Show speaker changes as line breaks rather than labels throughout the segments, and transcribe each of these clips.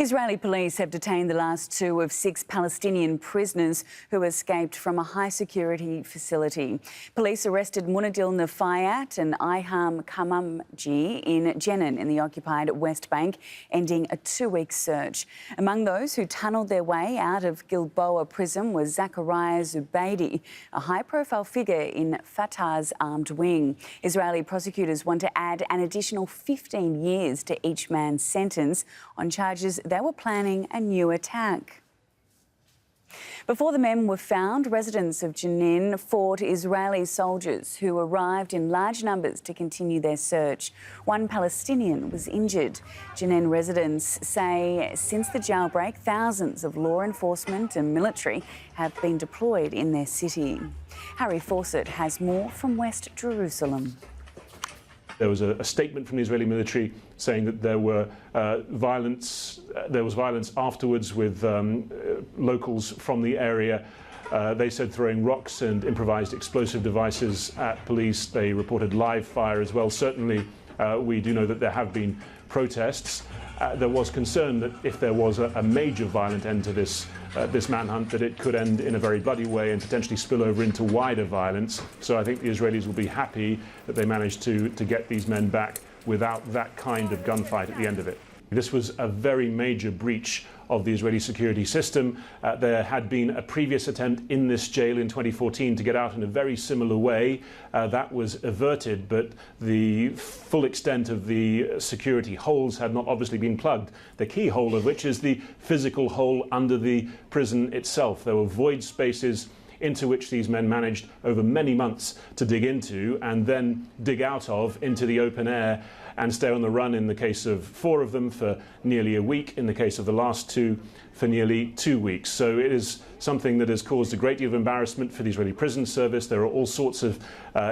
Israeli police have detained the last two of 6 Palestinian prisoners who escaped from a high-security facility. Police arrested Munadil Nafe'at and Iham Kamamji in Jenin in the occupied West Bank, ending a 2-week search. Among those who tunnelled their way out of Gilboa prison was ZAKARIA Zubeidi, a high-profile figure in Fatah's armed wing. Israeli prosecutors want to add an additional 15 years to each man's sentence on charges they were planning a new attack. Before the men were found, residents of Jenin fought Israeli soldiers who arrived in large numbers to continue their search. One Palestinian was injured. Jenin residents say since the jailbreak, thousands of law enforcement and military have been deployed in their city. Harry FAWCETT has more from West Jerusalem.
There was a statement from the Israeli military saying that there was violence afterwards with locals from the area. They said throwing rocks and improvised explosive devices at police. They reported live fire as well. Certainly, we do know that there have been protests. There was concern that if there was a major violent end to this manhunt, that it could end in a very bloody way and potentially spill over into wider violence. So I think the Israelis will be happy that they managed to get these men back without that kind of gunfight at the end of it. This was a very major breach of the Israeli security system. There had been a previous attempt in this jail in 2014 to get out in a very similar way. That was averted, but the full extent of the security holes had not obviously been plugged, the key hole of which is the physical hole under the prison itself. There were void spaces into which these men managed over many months to dig into and then dig out of into the open air and stay on the run in the case of 4 of them for nearly a week, in the case of the last 2 for nearly 2 weeks. So it is something that has caused a great deal of embarrassment for the Israeli prison service. There are all sorts of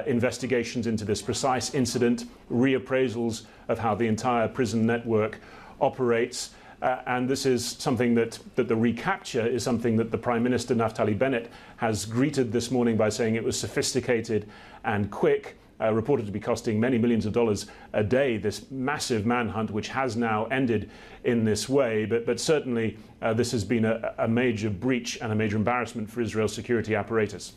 investigations into this precise incident, reappraisals of how the entire prison network operates. And this is something that the recapture is something that the Prime Minister, Naftali Bennett, has greeted this morning by saying it was sophisticated and quick, reported to be costing many millions of dollars a day, this massive manhunt, which has now ended in this way. But certainly this has been a major breach and a major embarrassment for Israel's security apparatus.